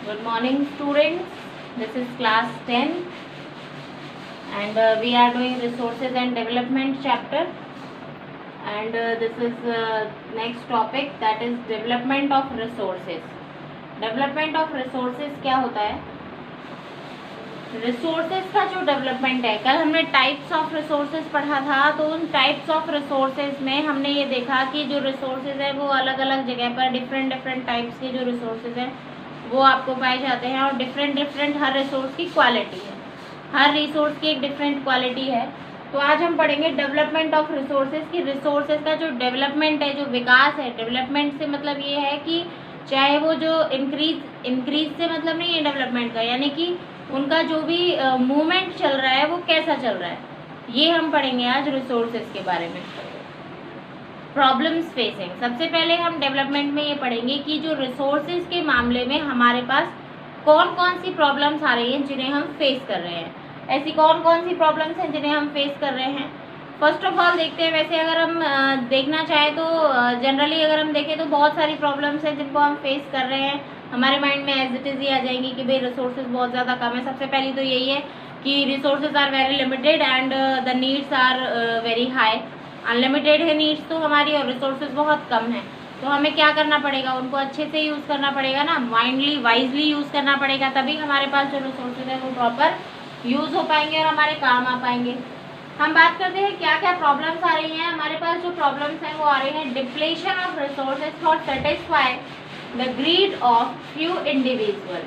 Good morning, students. This is class 10 and we are doing resources and development chapter, and this is next topic, that is development of resources. Development of resources क्या होता है? Resources का जो development है, कल हमने types of resources पढ़ा था, तो उन टाइप्स ऑफ रिसोर्सेज में हमने ये देखा कि जो रिसोर्सेज है वो अलग अलग जगह पर डिफरेंट टाइप्स के जो रिसोर्सेज हैं वो आपको पाए जाते हैं, और डिफरेंट हर रिसोर्स की क्वालिटी है, हर रिसोर्स की एक डिफरेंट क्वालिटी है। तो आज हम पढ़ेंगे डेवलपमेंट ऑफ रिसोर्सेज की रिसोर्सेज का जो डेवलपमेंट है, जो विकास है। डेवलपमेंट से मतलब ये है कि चाहे वो जो इंक्रीज से मतलब नहीं है डेवलपमेंट का, यानी कि उनका जो भी मूवमेंट चल रहा है वो कैसा चल रहा है, ये हम पढ़ेंगे आज रिसोर्सेज के बारे में। प्रॉब्लम्स फेसिंग, सबसे पहले हम डेवलपमेंट में ये पढ़ेंगे कि जो रिसोर्सेज के मामले में हमारे पास कौन कौन सी प्रॉब्लम्स आ रही हैं जिन्हें हम फेस कर रहे हैं। ऐसी कौन कौन सी प्रॉब्लम्स हैं जिन्हें हम फेस कर रहे हैं। फर्स्ट ऑफ ऑल देखते हैं, वैसे अगर हम देखना चाहें तो जनरली अगर हम देखें तो बहुत सारी प्रॉब्लम्स हैं जिनको हम फेस कर रहे हैं। हमारे माइंड में एज इट इज़ ही आ जाएंगी कि भाई रिसोर्सेज बहुत ज़्यादा कम है। सबसे पहली तो यही है कि resources are very limited and the needs are very high. Unlimited है नीड्स तो हमारी, और रिसोर्सेज बहुत कम है, तो हमें क्या करना पड़ेगा, उनको अच्छे से यूज़ करना पड़ेगा ना, माइंडली वाइजली यूज़ करना पड़ेगा, तभी हमारे पास जो रिसोर्सेज है वो प्रॉपर यूज़ हो पाएंगे और हमारे काम आ पाएंगे। हम बात करते हैं क्या क्या प्रॉब्लम्स आ रही हैं। हमारे पास जो प्रॉब्लम्स हैं वो आ रही हैं depletion of resources for satisfy the greed of few individual.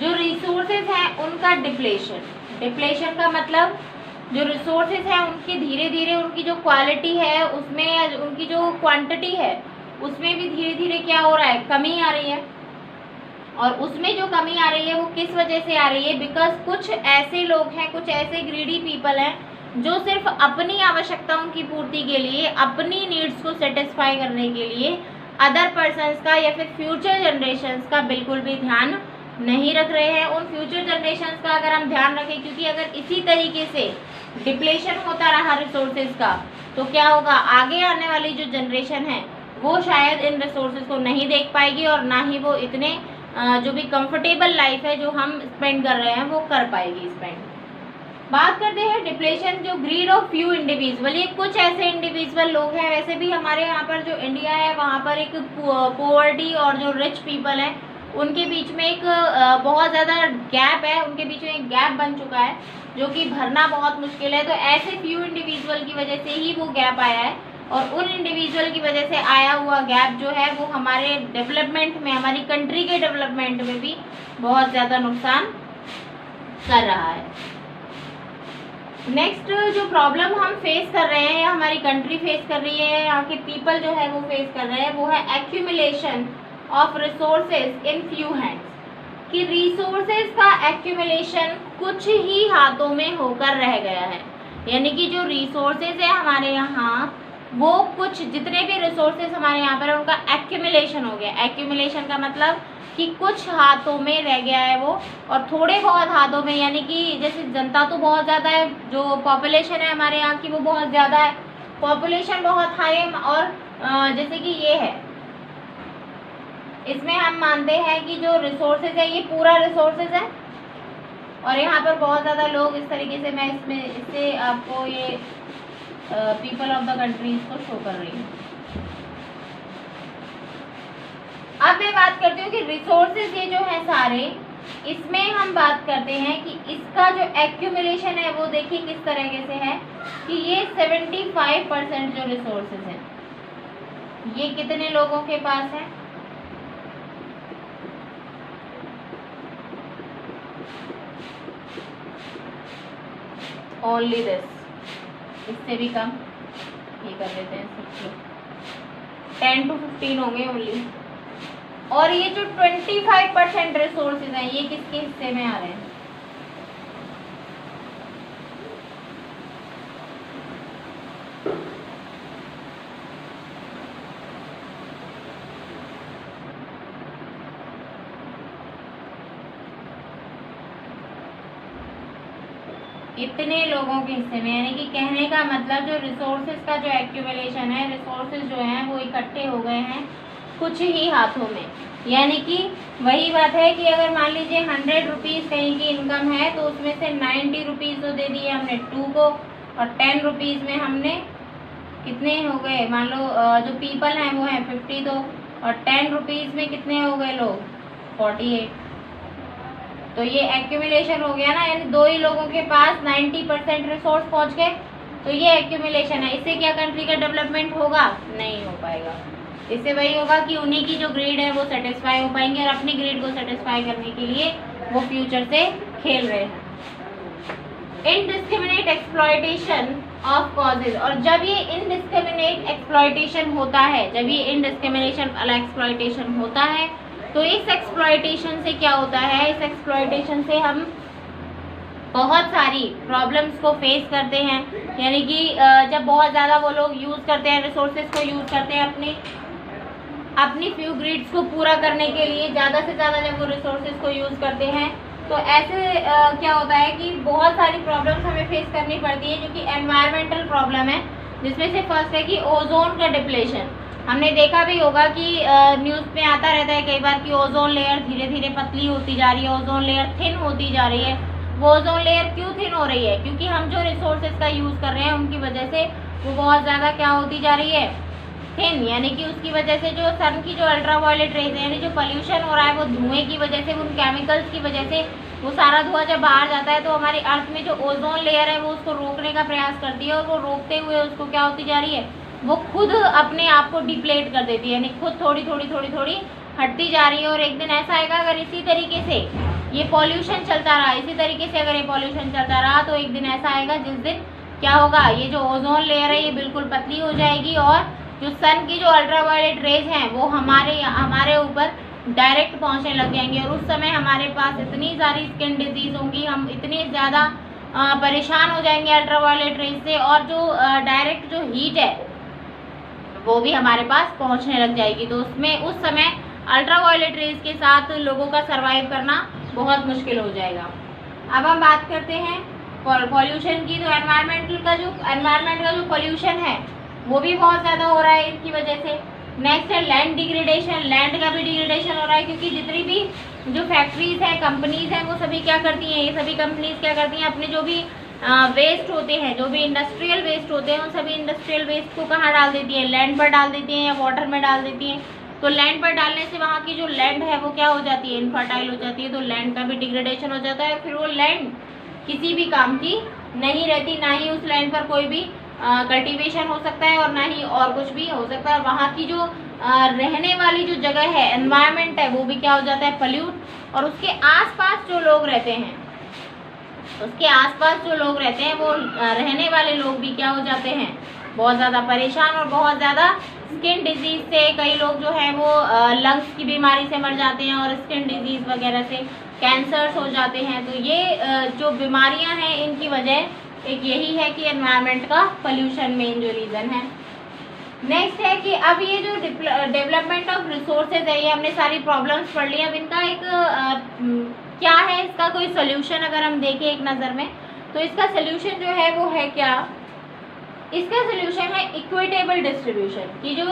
जो रिसोर्सेज हैं उनका डिप्लेशन का मतलब जो रिसोर्सेज हैं उनकी धीरे धीरे उनकी जो क्वालिटी है उसमें, उनकी जो क्वांटिटी है उसमें भी धीरे धीरे क्या हो रहा है, कमी आ रही है। और उसमें जो कमी आ रही है वो किस वजह से आ रही है, बिकॉज कुछ ऐसे लोग हैं, कुछ ऐसे ग्रीडी पीपल हैं जो सिर्फ अपनी आवश्यकताओं की पूर्ति के लिए, अपनी नीड्स को सेटिस्फाई करने के लिए अदर पर्सन्स का या फिर फ्यूचर जनरेशन्स का बिल्कुल भी ध्यान नहीं रख रहे हैं। उन फ्यूचर जनरेशन्स का अगर हम ध्यान रखें, क्योंकि अगर इसी तरीके से डिप्लेशन होता रहा रिसोर्सेज का तो क्या होगा, आगे आने वाली जो जनरेशन है वो शायद इन रिसोर्सेज को नहीं देख पाएगी और ना ही वो इतने जो भी कंफर्टेबल लाइफ है जो हम स्पेंड कर रहे हैं वो कर पाएगी स्पेंड। बात करते हैं डिप्लेशन, जो ग्रीड ऑफ फ्यू इंडिविजुअल, ये कुछ ऐसे इंडिविजुअल लोग हैं। वैसे भी हमारे यहाँ पर जो इंडिया है वहाँ पर एक पोवर्टी और जो रिच पीपल हैं उनके बीच में एक बहुत ज़्यादा गैप है, उनके बीच में एक गैप बन चुका है जो कि भरना बहुत मुश्किल है। तो ऐसे फ्यू इंडिविजुअल की वजह से ही वो गैप आया है, और उन इंडिविजुअल की वजह से आया हुआ गैप जो है वो हमारे डेवलपमेंट में, हमारी कंट्री के डेवलपमेंट में भी बहुत ज़्यादा नुकसान कर रहा है। नेक्स्ट जो प्रॉब्लम हम फेस कर रहे हैं या हमारी कंट्री फेस कर रही है, यहाँ के पीपल जो है वो फेस कर रहे हैं, वो है accumulation of resources in few hands. कि रिसोर्सेज का एक्यूमुलेशन कुछ ही हाथों में होकर रह गया है, यानी कि जो रिसोर्सेज है हमारे यहाँ वो कुछ, जितने भी रिसोर्सेज हमारे यहाँ पर है उनका एक्यूमुलेशन हो गया। एक्यूमुलेशन का मतलब कि कुछ हाथों में रह गया है वो, और थोड़े बहुत हाथों में, यानी कि जैसे जनता तो बहुत ज़्यादा है, जो पॉपुलेशन है हमारे यहाँ की वो बहुत ज़्यादा है, पॉपुलेशन बहुत हाई है, और जैसे कि ये है, इसमें हम मानते हैं कि जो रिसोर्सेज है ये पूरा रिसोर्सेज है, और यहाँ पर बहुत ज़्यादा लोग, इस तरीके से मैं इससे आपको ये पीपल ऑफ द कंट्रीज को शो कर रही हूँ। अब मैं बात करती हूँ कि रिसोर्सेज ये जो है सारे, इसमें हम बात करते हैं कि इसका जो एक्यूमुलेशन है वो देखिए किस तरीके से है कि ये 75% जो रिसोर्सेज हैं ये कितने लोगों के पास है, ओनली दिस, इससे भी कम, ये कर लेते हैं सब 10 to 15 होंगे ओनली। और ये जो 25% रिसोर्सेज हैं ये किसके हिस्से में आ रहे हैं, इतने लोगों के हिस्से में। यानी कि कहने का मतलब जो रिसोर्सेज का जो एक्यूमुलेशन है, रिसोर्सेज जो हैं वो इकट्ठे हो गए हैं कुछ ही हाथों में। यानी कि वही बात है कि अगर मान लीजिए 100 रुपीज़ कहीं की इनकम है तो उसमें से 90 रुपीज़ तो दे दिए हमने 2 को, और 10 रुपीज़ में हमने कितने हो गए, मान लो जो पीपल हैं वो हैं 50, तो और 10 रुपीज़ में कितने हो गए लोग, 48। तो ये एक्यूमुलेशन हो गया ना, यानी 2 ही लोगों के पास 90% रिसोर्स पहुंच गए, तो ये एक्यूमुलेशन है। इससे क्या कंट्री का डेवलपमेंट होगा? नहीं हो पाएगा। इससे वही होगा कि उन्हीं की जो ग्रीड है वो सेटिस्फाई हो पाएंगे, और अपनी ग्रीड को सेटिस्फाई करने के लिए वो फ्यूचर से खेल रहे हैं। इनडिस्क्रिमिनेट एक्सप्लॉयटेशन ऑफ कॉजेज, और जब ये इनडिस्क्रिमिनेट एक्सप्लॉयटेशन होता है, जब ये इनडिस्क्रिमिनेशन वाला एक्सप्लॉयटेशन होता है, तो इस एक्सप्लॉयटेशन से क्या होता है, इस एक्सप्लॉयटेशन से हम बहुत सारी प्रॉब्लम्स को फेस करते हैं। यानी कि जब बहुत ज़्यादा वो लोग यूज़ करते हैं, रिसोर्सेज को यूज़ करते हैं अपनी फ्यू ग्रीड्स को पूरा करने के लिए, ज़्यादा से ज़्यादा जब वो रिसोर्सेज को यूज़ करते हैं, तो ऐसे क्या होता है कि बहुत सारी प्रॉब्लम्स हमें फेस करनी पड़ती है, जो कि एनवायरमेंटल प्रॉब्लम है। जिसमें से फर्स्ट है कि ओजोन का डिप्लेशन। हमने देखा भी होगा कि न्यूज़ में आता रहता है कई बार कि ओजोन लेयर धीरे धीरे पतली होती जा रही है, ओजोन लेयर थिन होती जा रही है। वो ओजोन लेयर क्यों थिन हो रही है? क्योंकि हम जो रिसोर्सेज का यूज़ कर रहे हैं उनकी वजह से वो बहुत ज़्यादा क्या होती जा रही है, थिन। यानी कि उसकी वजह से जो सन की जो अल्ट्रावायलेट रेज है, यानी जो पोल्यूशन हो रहा है, वो धुएं की वजह से, उन केमिकल्स की वजह से, वो सारा धुआं जब बाहर जाता है तो हमारी अर्थ में जो ओजोन लेयर है वो उसको रोकने का प्रयास करती है, और वो रोकते हुए उसको क्या होती जा रही है, वो खुद अपने आप को डिप्लेट कर देती है, यानी खुद थोड़ी थोड़ी हटती जा रही है। और एक दिन ऐसा आएगा, अगर इसी तरीके से ये पॉल्यूशन चलता रहा, इसी तरीके से अगर ये पॉल्यूशन चलता रहा, तो एक दिन ऐसा आएगा जिस दिन क्या होगा, ये जो ओजोन लेयर है ये बिल्कुल पतली हो जाएगी, और जो सन की जो अल्ट्रावायलेट रेज हैं वो हमारे ऊपर डायरेक्ट पहुंचने लग जाएंगे, और उस समय हमारे पास इतनी सारी स्किन डिजीज होंगी, हम इतने ज़्यादा परेशान हो जाएंगे अल्ट्रावायलेट रेज से, और जो डायरेक्ट जो हीट है वो भी हमारे पास पहुंचने लग जाएगी। तो उसमें उस समय अल्ट्रावायलेट रेज के साथ लोगों का सर्वाइव करना बहुत मुश्किल हो जाएगा। अब हम बात करते हैं पॉल्यूशन की। तो एनवायरमेंट का जो पॉल्यूशन है वो भी बहुत ज़्यादा हो रहा है इनकी वजह से। नेक्स्ट है लैंड डिग्रेडेशन। लैंड का भी डिग्रेडेशन हो रहा है, क्योंकि जितनी भी जो फैक्ट्रीज़ हैं, कंपनीज़ हैं, वो सभी क्या करती हैं, ये सभी कंपनीज़ क्या करती हैं, अपने जो भी वेस्ट होते हैं, जो भी इंडस्ट्रियल वेस्ट होते हैं, उन सभी इंडस्ट्रियल वेस्ट को कहाँ डाल देती हैं, लैंड पर डाल देती हैं या वाटर में डाल देती हैं। तो लैंड पर डालने से वहाँ की जो लैंड है वो क्या हो जाती है, इनफर्टाइल हो जाती है, तो लैंड का भी डिग्रेडेशन हो जाता है। फिर वो लैंड किसी भी काम की नहीं रहती, ना ही उस लैंड पर कोई भी कल्टीवेशन हो सकता है, और ना ही और कुछ भी हो सकता है। वहाँ की जो रहने वाली जो जगह है, एनवायरनमेंट है, वो भी क्या हो जाता है, पल्यूट। और उसके आसपास जो लोग रहते हैं, वो रहने वाले लोग भी क्या हो जाते हैं, बहुत ज़्यादा परेशान, और बहुत ज़्यादा स्किन डिजीज़ से कई लोग जो है वो लंग्स की बीमारी से मर जाते हैं, और स्किन डिजीज़ वगैरह से कैंसर्स हो जाते हैं। तो ये जो बीमारियां हैं इनकी वजह एक यही है कि एनवायरनमेंट का पोल्यूशन मेन जो रीज़न है। नेक्स्ट है कि अब ये जो डेवलपमेंट ऑफ रिसोर्सेज है, ये हमने सारी प्रॉब्लम्स पढ़ ली। अब इनका एक क्या है, इसका कोई सोल्यूशन अगर हम देखें एक नज़र में, तो इसका सोल्यूशन जो है वो है क्या, इसका सोल्यूशन है इक्विटेबल डिस्ट्रीब्यूशन। कि जो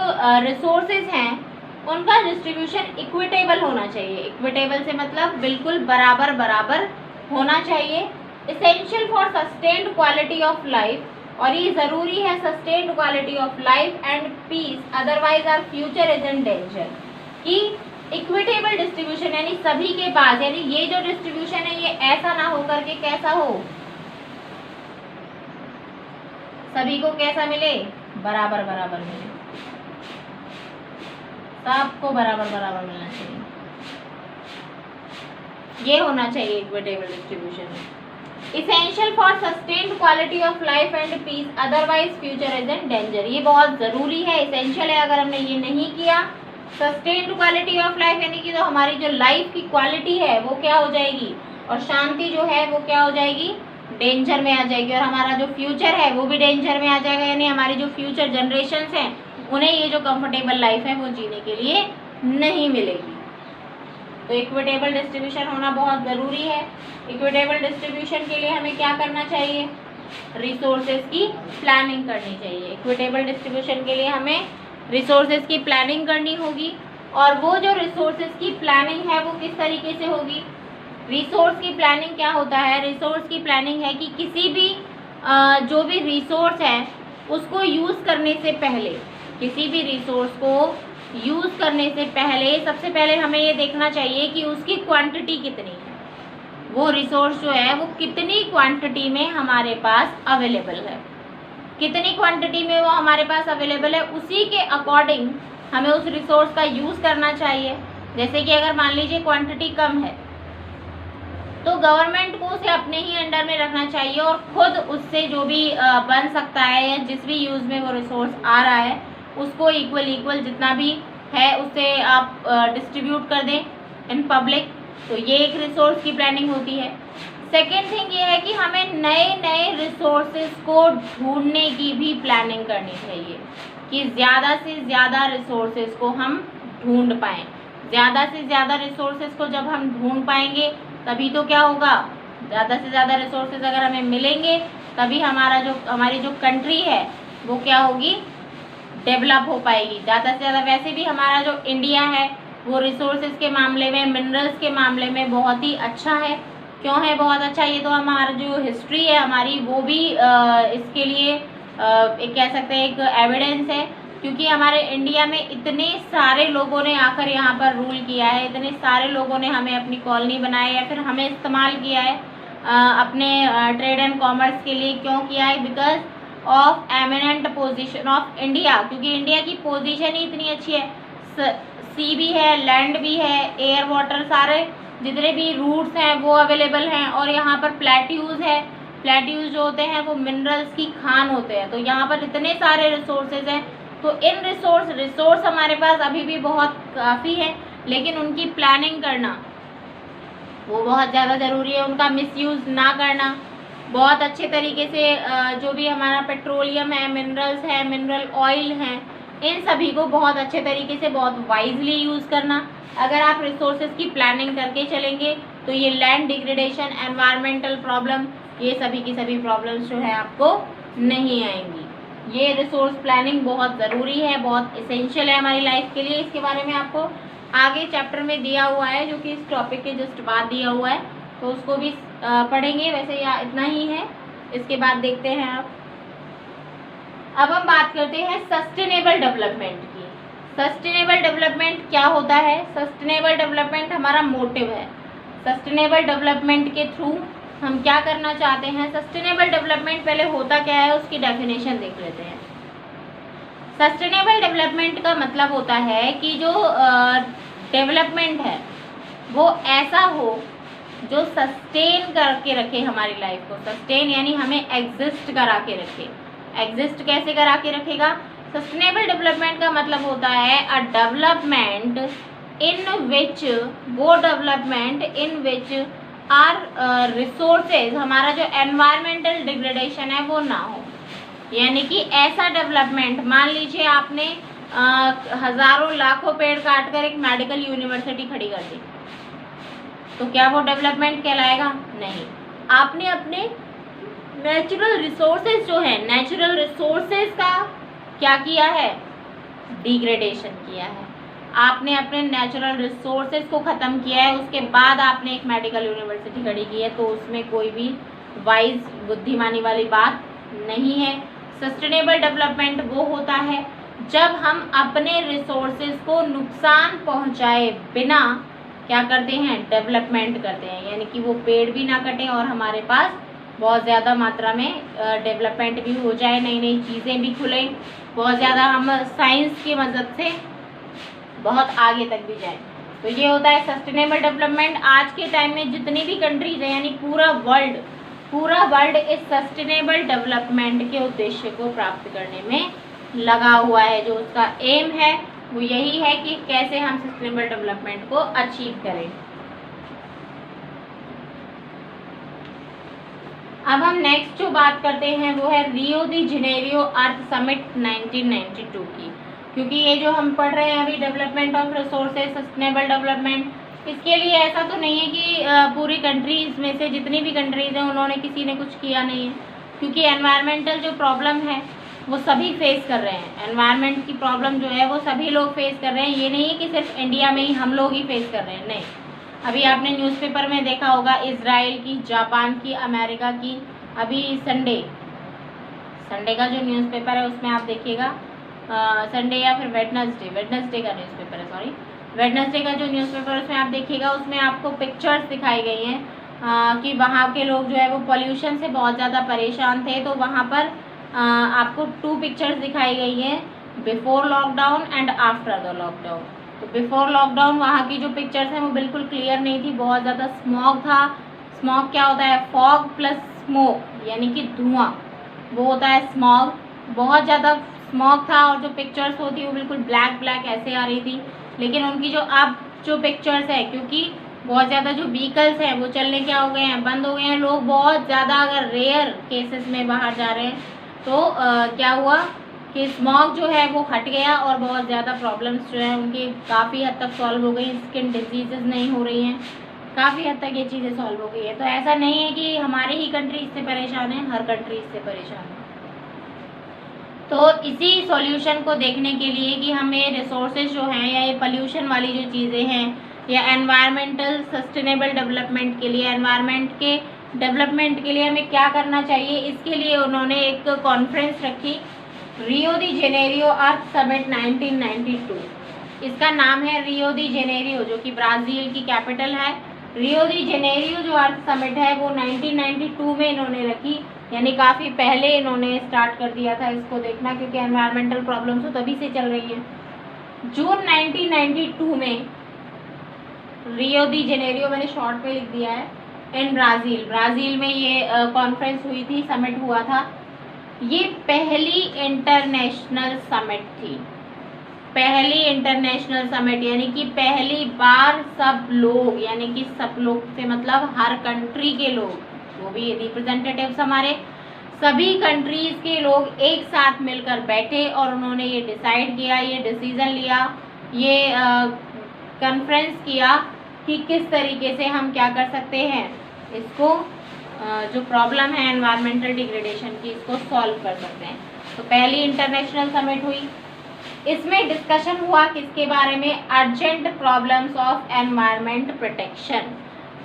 रिसोर्सेज हैं उनका डिस्ट्रीब्यूशन इक्विटेबल होना चाहिए। इक्विटेबल से मतलब बिल्कुल बराबर बराबर होना चाहिए। Essential for sustained quality of life, और ये ज़रूरी है sustained quality of life and peace, otherwise our future is in danger. कि इक्विटेबल डिस्ट्रीब्यूशन यानी सभी के पास, यानी ये जो डिस्ट्रीब्यूशन है ये ऐसा ना हो करके कैसा हो, सभी को कैसा मिले, बराबर बराबर मिले, सबको बराबर बराबर मिलना चाहिए, ये होना चाहिए equitable distribution. Essential for sustained quality of life and peace, otherwise future is in danger. ये बहुत ज़रूरी है, इसेंशियल है। अगर हमने ये नहीं किया, सस्टेन्ड क्वालिटी ऑफ लाइफ यानी कि जो हमारी जो लाइफ की क्वालिटी है वो क्या हो जाएगी, और शांति जो है वो क्या हो जाएगी, डेंजर में आ जाएगी, और हमारा जो फ्यूचर है वो भी डेंजर में आ जाएगा। यानी हमारी जो फ्यूचर जनरेशन्स हैं उन्हें ये जो कंफर्टेबल लाइफ है वो जीने के लिए नहीं मिलेगी। तो इक्विटेबल डिस्ट्रीब्यूशन होना बहुत ज़रूरी है। इक्विटेबल डिस्ट्रीब्यूशन के लिए हमें क्या करना चाहिए, रिसोर्सेज की प्लानिंग करनी चाहिए। इक्विटेबल डिस्ट्रीब्यूशन के लिए हमें रिसोर्सेज की प्लानिंग करनी होगी, और वो जो रिसोर्सेज की प्लानिंग है वो किस तरीके से होगी। रिसोर्स की प्लानिंग क्या होता है, रिसोर्स की प्लानिंग है कि किसी भी जो भी रिसोर्स है उसको यूज़ करने से पहले, किसी भी रिसोर्स को यूज़ करने से पहले सबसे पहले हमें ये देखना चाहिए कि उसकी क्वांटिटी कितनी है, वो रिसोर्स जो है वो कितनी क्वांटिटी में हमारे पास अवेलेबल है, कितनी क्वांटिटी में वो हमारे पास अवेलेबल है, उसी के अकॉर्डिंग हमें उस रिसोर्स का यूज़ करना चाहिए। जैसे कि अगर मान लीजिए क्वांटिटी कम है तो गवर्नमेंट को उसे अपने ही अंडर में रखना चाहिए और खुद उससे जो भी बन सकता है या जिस भी यूज़ में वो रिसोर्स आ रहा है उसको इक्वल जितना भी है उससे आप डिस्ट्रीब्यूट कर दें इन पब्लिक। तो ये एक रिसोर्स की प्लानिंग होती है। सेकेंड थिंग ये है कि हमें नए नए रिसोर्सेज को ढूंढने की भी प्लानिंग करनी चाहिए कि ज़्यादा से ज़्यादा रिसोर्सेज को हम ढूंढ पाएँ। ज़्यादा से ज़्यादा रिसोर्सेज को जब हम ढूंढ पाएंगे तभी तो क्या होगा, ज़्यादा से ज़्यादा रिसोर्सेज अगर हमें मिलेंगे तभी हमारी जो कंट्री है वो क्या होगी, डेवलप हो पाएगी ज़्यादा से ज़्यादा। वैसे भी हमारा जो इंडिया है वो रिसोर्सेज के मामले में, मिनरल्स के मामले में बहुत ही अच्छा है। क्यों है बहुत अच्छा, ये तो हमारा जो हिस्ट्री है हमारी वो भी इसके लिए एक कह सकते हैं एक एविडेंस है, क्योंकि हमारे इंडिया में इतने सारे लोगों ने आकर यहाँ पर रूल किया है, इतने सारे लोगों ने हमें अपनी कॉलोनी बनाया या फिर हमें इस्तेमाल किया है अपने ट्रेड एंड कॉमर्स के लिए। क्यों किया है, because of eminent position of India, क्योंकि इंडिया की पोजीशन ही इतनी अच्छी है, सी भी है, लैंड भी है, एयर वाटर सारे जितने भी रूट्स हैं वो अवेलेबल हैं, और यहाँ पर प्लेट्यूज है, प्लेट्यूज जो होते हैं वो मिनरल्स की खान होते हैं। तो यहाँ पर इतने सारे रिसोर्सेज हैं, तो इन रिसोर्स हमारे पास अभी भी बहुत काफ़ी है, लेकिन उनकी प्लानिंग करना वो बहुत ज़्यादा ज़रूरी है। उनका मिसयूज़ ना करना, बहुत अच्छे तरीके से जो भी हमारा पेट्रोलियम है, मिनरल्स है, मिनरल ऑयल हैं, इन सभी को बहुत अच्छे तरीके से बहुत वाइजली यूज़ करना। अगर आप रिसोर्सेज की प्लानिंग करके चलेंगे तो ये लैंड डिग्रेडेशन, एनवायरमेंटल प्रॉब्लम, ये सभी की सभी प्रॉब्लम्स जो है आपको नहीं आएंगी। ये रिसोर्स प्लानिंग बहुत ज़रूरी है, बहुत इसेंशियल है हमारी लाइफ के लिए। इसके बारे में आपको आगे चैप्टर में दिया हुआ है, जो कि इस टॉपिक के जस्ट बाद दिया हुआ है, तो उसको भी पढ़ेंगे। वैसे या इतना ही है, इसके बाद देखते हैं आप। अब हम बात करते हैं सस्टेनेबल डेवलपमेंट की। सस्टेनेबल डेवलपमेंट क्या होता है, सस्टेनेबल डेवलपमेंट हमारा मोटिव है। सस्टेनेबल डेवलपमेंट के थ्रू हम क्या करना चाहते हैं, सस्टेनेबल डेवलपमेंट पहले होता क्या है उसकी डेफिनेशन देख लेते हैं। सस्टेनेबल डेवलपमेंट का मतलब होता है कि जो डेवलपमेंट है वो ऐसा हो जो सस्टेन करके रखे हमारी लाइफ को। सस्टेन यानी हमें एग्जिस्ट करा के रखे। एग्जिस्ट कैसे करा के रखेगा, सस्टेनेबल डेवलपमेंट का मतलब होता है अ डेवलपमेंट इन विच, वो development in which are resources, हमारा जो एनवायरमेंटल डिग्रेडेशन है वो ना हो। यानी कि ऐसा डेवलपमेंट, मान लीजिए आपने हजारों लाखों पेड़ काट कर एक मेडिकल यूनिवर्सिटी खड़ी कर दी, तो क्या वो डेवलपमेंट कहलाएगा? नहीं। आपने अपने नेचुरल रिसोर्सेज जो है, नेचुरल रिसोर्सेज का क्या किया है, डिग्रेडेशन किया है। आपने अपने नेचुरल रिसोर्सेज को ख़त्म किया है, उसके बाद आपने एक मेडिकल यूनिवर्सिटी खड़ी की है, तो उसमें कोई भी वाइज बुद्धिमानी वाली बात नहीं है। सस्टेनेबल डेवलपमेंट वो होता है जब हम अपने रिसोर्सेज को नुकसान पहुंचाए बिना क्या करते हैं, डेवलपमेंट करते हैं। यानी कि वो पेड़ भी ना कटें और हमारे पास बहुत ज़्यादा मात्रा में डेवलपमेंट भी हो जाए, नई नई चीज़ें भी खुलें, बहुत ज़्यादा हम साइंस की मदद से बहुत आगे तक भी जाए। तो ये होता है सस्टेनेबल डेवलपमेंट। आज के टाइम में जितनी भी कंट्रीज हैं, यानी पूरा वर्ल्ड इस सस्टेनेबल डेवलपमेंट के उद्देश्य को प्राप्त करने में लगा हुआ है। जो उसका एम है वो यही है कि कैसे हम सस्टेनेबल डेवलपमेंट को अचीव करें। अब हम नेक्स्ट जो बात करते हैं वो है रियो दी जेनेरियो अर्थ समिट 1992 की, क्योंकि ये जो हम पढ़ रहे हैं अभी development of resources, sustainable development, इसके लिए ऐसा तो नहीं है कि पूरी कंट्रीज में से जितनी भी कंट्रीज हैं उन्होंने किसी ने कुछ किया नहीं है, क्योंकि एनवायरमेंटल जो प्रॉब्लम है वो सभी फेस कर रहे हैं। एनवायरनमेंट की प्रॉब्लम जो है वो सभी लोग फेस कर रहे हैं, ये नहीं है कि सिर्फ इंडिया में ही हम लोग ही फेस कर रहे हैं, नहीं। अभी आपने न्यूज़पेपर में देखा होगा इजराइल की, जापान की, अमेरिका की। अभी संडे का जो न्यूज़पेपर है उसमें आप देखिएगा, संडे या फिर वेडनेसडे का न्यूज़पेपर है, सॉरी, वेडनेसडे का जो न्यूज़पेपर उसमें आप देखिएगा, उसमें आपको पिक्चर्स दिखाई गई हैं कि वहाँ के लोग जो है वो पोल्यूशन से बहुत ज़्यादा परेशान थे। तो वहाँ पर आपको 2 पिक्चर्स दिखाई गई हैं, before lockdown and after the lockdown. तो बिफोर लॉकडाउन वहाँ की जो पिक्चर्स हैं वो बिल्कुल क्लियर नहीं थी, बहुत ज़्यादा स्मॉग था। स्मॉग क्या होता है? फॉग प्लस स्मोक, यानी कि धुआं, वो होता है स्मॉग। बहुत ज़्यादा स्मॉग था और जो पिक्चर्स होती वो बिल्कुल ब्लैक ऐसे आ रही थी। लेकिन उनकी जो पिक्चर्स है, क्योंकि बहुत ज़्यादा जो व्हीकल्स हैं वो चलने क्या हो गए हैं, बंद हो गए हैं, लोग बहुत ज़्यादा अगर रेयर केसेस में बाहर जा रहे हैं, तो क्या हुआ कि स्मॉग जो है वो हट गया और बहुत ज़्यादा प्रॉब्लम्स जो है उनकी काफ़ी हद तक सॉल्व हो गई। स्किन डिजीज़ नहीं हो रही हैं, काफ़ी हद तक ये चीज़ें सॉल्व हो गई है। तो ऐसा नहीं है कि हमारी ही कंट्री इससे परेशान है, हर कंट्री इससे परेशान है। तो इसी सॉल्यूशन को देखने के लिए कि हमें रिसोर्सेज जो हैं या ये पोल्यूशन वाली जो चीज़ें हैं या एनवायरमेंटल सस्टेनेबल डेवलपमेंट के लिए, एनवायरनमेंट के डेवलपमेंट के लिए हमें क्या करना चाहिए, इसके लिए उन्होंने एक कॉन्फ्रेंस रखी, रियो दी जेनेरियो अर्थ समिट 1992। इसका नाम है रियो दी जेनेरियो, जो कि ब्राज़ील की कैपिटल है। रियो दी जेनेरियो जो अर्थ समिट है वो 1992 में इन्होंने रखी, यानी काफ़ी पहले इन्होंने स्टार्ट कर दिया था इसको देखना, क्योंकि एनवायरमेंटल प्रॉब्लम्स तो तभी से चल रही हैं। जून 1992 में रियो दी जेनेरियो, मैंने शॉर्ट में लिख दिया है, इन ब्राज़ील में ये कॉन्फ्रेंस हुई थी, समिट हुआ था। ये पहली इंटरनेशनल समिट थी, पहली इंटरनेशनल समिट, यानी कि पहली बार सब लोग, यानी कि सब लोग से मतलब हर कंट्री के लोग, वो भी रिप्रेजेंटेटिव्स हमारे सभी कंट्रीज़ के लोग एक साथ मिलकर बैठे और उन्होंने ये डिसाइड किया, ये डिसीज़न लिया, ये कॉन्फ्रेंस किया कि किस तरीके से हम क्या कर सकते हैं, इसको जो प्रॉब्लम है एनवायरमेंटल डिग्रेडेशन की, इसको सॉल्व कर सकते हैं। तो पहली इंटरनेशनल समिट हुई, इसमें डिस्कशन हुआ किसके बारे में, urgent problems of environment protection,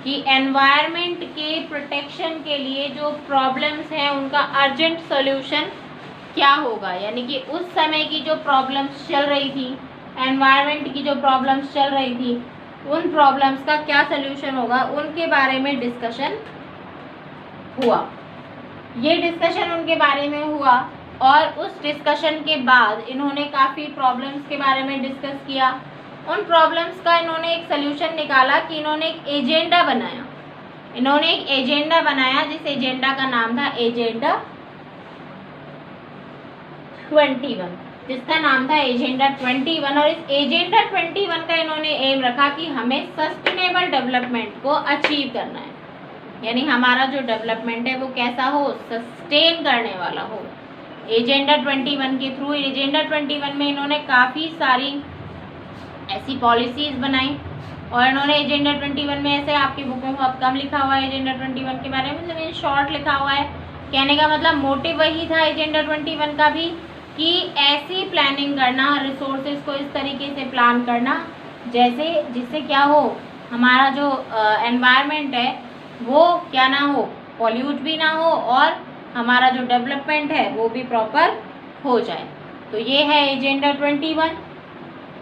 कि एनवायरमेंट के प्रोटेक्शन के लिए जो प्रॉब्लम्स हैं उनका अर्जेंट सॉल्यूशन क्या होगा। यानी कि उस समय की जो प्रॉब्लम्स चल रही थी, एनवायरमेंट की जो प्रॉब्लम्स चल रही थी, उन प्रॉब्लम्स का क्या सल्यूशन होगा, उनके बारे में डिस्कशन हुआ। ये डिस्कशन उनके बारे में हुआ और उस डिस्कशन के बाद इन्होंने काफ़ी प्रॉब्लम्स के बारे में डिस्कस किया। उन प्रॉब्लम्स का इन्होंने एक सल्यूशन निकाला कि इन्होंने एक एजेंडा बनाया, जिस एजेंडा का नाम था एजेंडा 21, जिसका नाम था एजेंडा 21। और इस एजेंडा 21 का इन्होंने एम रखा कि हमें सस्टेनेबल डेवलपमेंट को अचीव करना है, यानी हमारा जो डेवलपमेंट है वो कैसा हो, सस्टेन करने वाला हो। एजेंडा 21 के थ्रू, एजेंडा 21 में इन्होंने काफ़ी सारी ऐसी पॉलिसीज़ बनाई और इन्होंने एजेंडा 21 में, ऐसे आपकी बुक में बहुत कम लिखा हुआ है एजेंडा 21 के बारे में, मतलब इन शॉर्ट लिखा हुआ है। कहने का मतलब मोटिव वही था एजेंडा 21 का भी, कि ऐसी प्लानिंग करना, रिसोर्सेज को इस तरीके से प्लान करना जिससे क्या हो, हमारा जो एनवायरनमेंट है वो क्या ना हो, पॉल्यूट भी ना हो और हमारा जो डेवलपमेंट है वो भी प्रॉपर हो जाए। तो ये है agenda 21।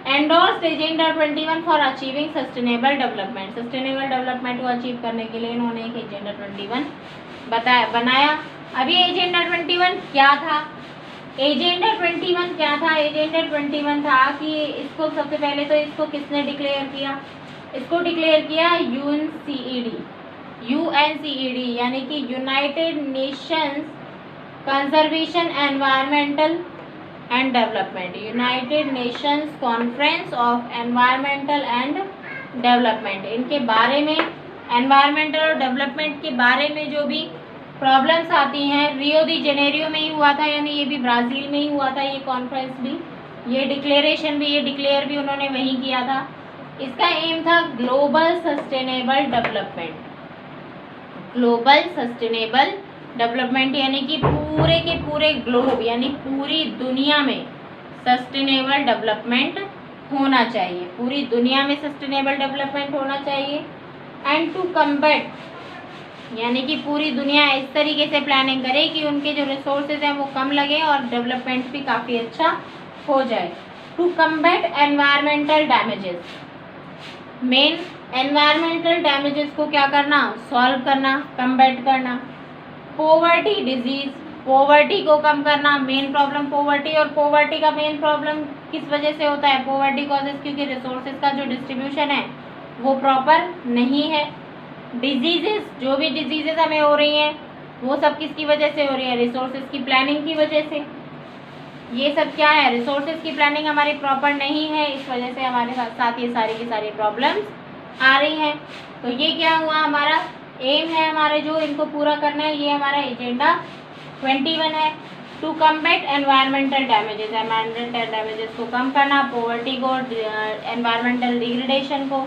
Endorsed agenda 21 for achieving sustainable development. Sustainable development को अचीव करने के लिए इन्होंने एक एजेंडा 21 बनाया। अभी एजेंडा 21 क्या था? एजेंडा 21 क्या था? एजेंडा 21 था कि इसको सबसे पहले तो इसको किसने डिक्लेयर किया? इसको डिक्लेयर किया यूएनसीईडी, यानी कि United Nations conservation environmental and development, United Nations conference of environmental and development. इनके बारे में, एनवायरमेंटल और डेवलपमेंट के बारे में जो भी प्रॉब्लम्स आती हैं, रियो दी जेनेरियो में ही हुआ था, यानी ये भी ब्राज़ील में ही हुआ था ये कॉन्फ्रेंस भी, ये डिक्लेरेशन भी, ये डिक्लेयर भी उन्होंने वहीं किया था। इसका एम था global sustainable development, global sustainable development यानी कि पूरे के पूरे ग्लोब यानी पूरी दुनिया में सस्टेनेबल डेवलपमेंट होना चाहिए, पूरी दुनिया में सस्टेनेबल डेवलपमेंट होना चाहिए। एंड टू कम्बैट यानी कि पूरी दुनिया इस तरीके से प्लानिंग करे कि उनके जो रिसोर्सेज हैं वो कम लगे और डेवलपमेंट भी काफ़ी अच्छा हो जाए। To combat environmental damages, main environmental damages को क्या करना, सॉल्व करना, कम्बैट करना। पॉवर्टी डिजीज, पॉवर्टी को कम करना, मेन प्रॉब्लम पॉवर्टी, और पॉवर्टी का मेन प्रॉब्लम किस वजह से होता है, पॉवर्टी कॉजेस क्योंकि रिसोर्सेज का जो डिस्ट्रीब्यूशन है वो प्रॉपर नहीं है। डिजीजेस, जो भी डिजीजेस हमें हो रही हैं वो सब किसकी वजह से हो रही है, रिसोर्सेज की प्लानिंग की वजह से। ये सब क्या है, रिसोर्सेज की प्लानिंग हमारी प्रॉपर नहीं है, इस वजह से हमारे साथ ये सारी की सारी प्रॉब्लम्स आ रही हैं। तो ये क्या हुआ, हमारा एम है, हमारे जो इनको पूरा करना है, ये हमारा एजेंडा 21 है। To combat environmental damages, environmental damages को कम करना, पॉवर्टी को, एनवायरमेंटल डिग्रेडेशन को,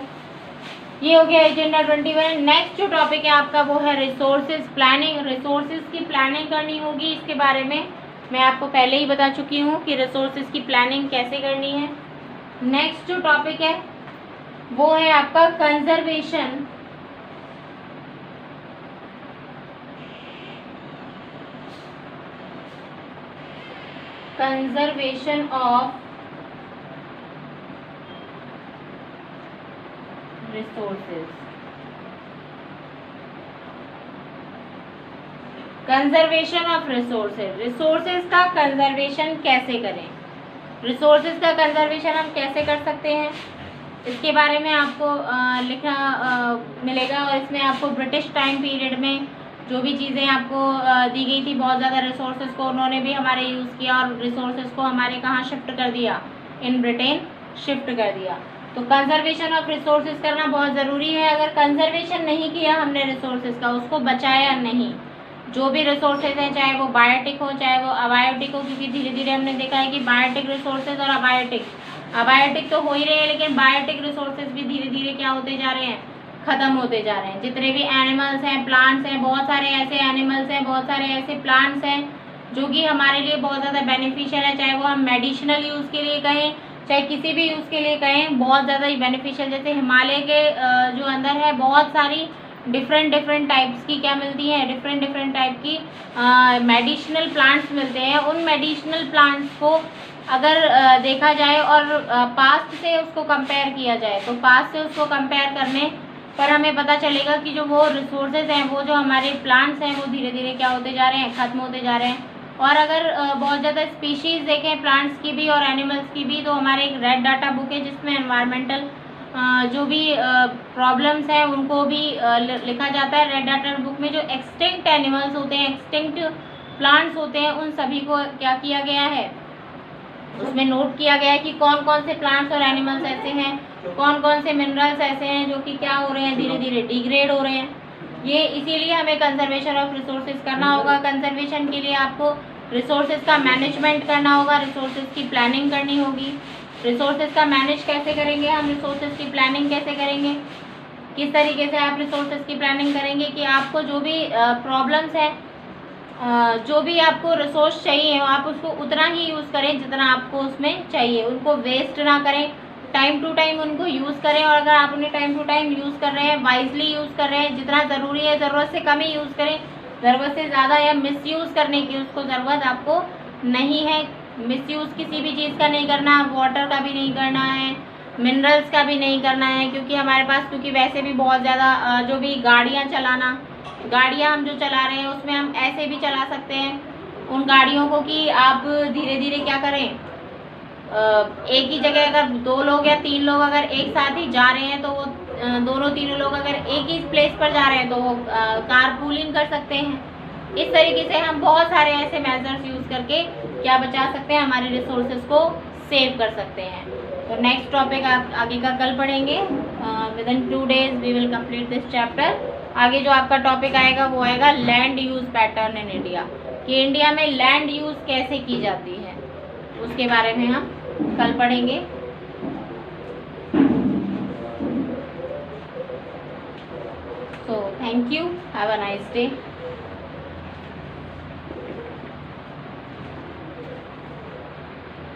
ये हो गया एजेंडा 21। नेक्स्ट जो टॉपिक है आपका वो है रिसोर्सेज प्लानिंग। रिसोर्सेज की प्लानिंग करनी होगी, इसके बारे में मैं आपको पहले ही बता चुकी हूँ कि रिसोर्सेज की प्लानिंग कैसे करनी है। नेक्स्ट जो टॉपिक है वो है आपका conservation, conservation of resources. Conservation of resources, resources का कंजर्वेशन कैसे करें, रिसोर्सेज का कंजर्वेशन हम कैसे कर सकते हैं, इसके बारे में आपको लिखना मिलेगा। और इसमें आपको ब्रिटिश टाइम पीरियड में जो भी चीज़ें आपको दी गई थी, बहुत ज़्यादा रिसोर्सेज को उन्होंने भी हमारे यूज़ किया और रिसोर्सेज को हमारे कहाँ शिफ्ट कर दिया, इन ब्रिटेन शिफ्ट कर दिया। तो कंजर्वेशन ऑफ रिसोर्सेज करना बहुत ज़रूरी है। अगर कंजर्वेशन नहीं किया हमने रिसोर्सेज का, उसको बचाया नहीं, जो भी रिसोर्सेज हैं, चाहे वो बायोटिक हो चाहे वो अबायोटिक हो, क्योंकि धीरे धीरे हमने देखा है कि बायोटिक रिसोर्सेज और अबायोटिक तो हो ही रहे हैं, लेकिन बायोटिक रिसोर्सेज भी धीरे धीरे क्या होते जा रहे हैं, ख़त्म होते जा रहे हैं। जितने भी एनिमल्स हैं, प्लांट्स हैं, बहुत सारे ऐसे एनिमल्स हैं, बहुत सारे ऐसे प्लांट्स हैं जो कि हमारे लिए बहुत ज़्यादा बेनिफिशियल है, चाहे वो हम मेडिसिनल यूज़ के लिए कहें चाहे किसी भी यूज़ के लिए कहें, बहुत ज़्यादा ही बेनिफिशियल। जैसे हिमालय के जो अंदर है बहुत सारी डिफरेंट टाइप्स की क्या मिलती है, डिफरेंट टाइप की मेडिसिनल प्लांट्स मिलते हैं। उन मेडिसिनल प्लांट्स को अगर देखा जाए और पास्ट से उसको कंपेयर किया जाए, तो पास्ट से उसको कंपेयर करने पर हमें पता चलेगा कि जो वो रिसोर्सेज हैं, वो जो हमारे प्लांट्स हैं, वो धीरे धीरे क्या होते जा रहे हैं, ख़त्म होते जा रहे हैं। और अगर बहुत ज़्यादा स्पीशीज़ देखें प्लांट्स की भी और एनिमल्स की भी, तो हमारे एक रेड डाटा बुक है जिसमें एनवायरमेंटल जो भी प्रॉब्लम्स हैं उनको भी लिखा जाता है। रेड डाटा बुक में जो एक्सटिंक्ट एनिमल्स होते हैं, एक्सटिंक्ट प्लांट्स होते हैं, उन सभी को क्या किया गया है, उसमें नोट किया गया है कि कौन कौन से प्लांट्स और एनिमल्स ऐसे हैं, कौन कौन से मिनरल्स ऐसे हैं जो कि क्या हो रहे हैं, धीरे धीरे डिग्रेड हो रहे हैं। ये इसीलिए हमें कंजर्वेशन ऑफ रिसोर्सेज करना होगा। कंजर्वेशन के लिए आपको रिसोर्सेज का मैनेजमेंट करना होगा, रिसोर्सेज की प्लानिंग करनी होगी। रिसोर्सेज का मैनेज कैसे करेंगे हम, रिसोर्सेज की प्लानिंग कैसे करेंगे, किस तरीके से आप रिसोर्सेज की प्लानिंग करेंगे कि आपको जो भी प्रॉब्लम्स है, जो भी आपको रिसोर्स चाहिए आप उसको उतना ही यूज़ करें जितना आपको उसमें चाहिए, उनको वेस्ट ना करें, टाइम टू टाइम उनको यूज़ करें। और अगर आप उन्हें टाइम टू टाइम यूज़ कर रहे हैं, वाइजली यूज़ कर रहे हैं, जितना ज़रूरी है ज़रूरत से कम ही यूज़ करें, ज़रूरत से ज़्यादा या मिसयूज़ करने की उसको ज़रूरत आपको नहीं है। मिसयूज़ किसी भी चीज़ का नहीं करना, वाटर का भी नहीं करना है, मिनरल्स का भी नहीं करना है, क्योंकि हमारे पास क्योंकि वैसे भी बहुत ज़्यादा जो भी गाड़ियाँ हम जो चला रहे हैं उसमें हम ऐसे भी चला सकते हैं उन गाड़ियों को कि आप धीरे धीरे क्या करें, एक ही जगह अगर 2 लोग या 3 लोग अगर एक साथ ही जा रहे हैं तो वो दोनों तीनों लोग अगर एक ही प्लेस पर जा रहे हैं तो वो कार पूलिंग कर सकते हैं। इस तरीके से हम बहुत सारे ऐसे मेजर्स यूज़ करके क्या बचा सकते हैं, हमारे रिसोर्सेज को सेव कर सकते हैं। तो नेक्स्ट टॉपिक आप आगे का कल पढ़ेंगे। Within 2 days we will complete this chapter. आगे जो आपका टॉपिक आएगा वो आएगा land use pattern in India, कि इंडिया में लैंड यूज़ कैसे की जाती है, उसके बारे में हम कल पढ़ेंगे। So thank you, have a nice day.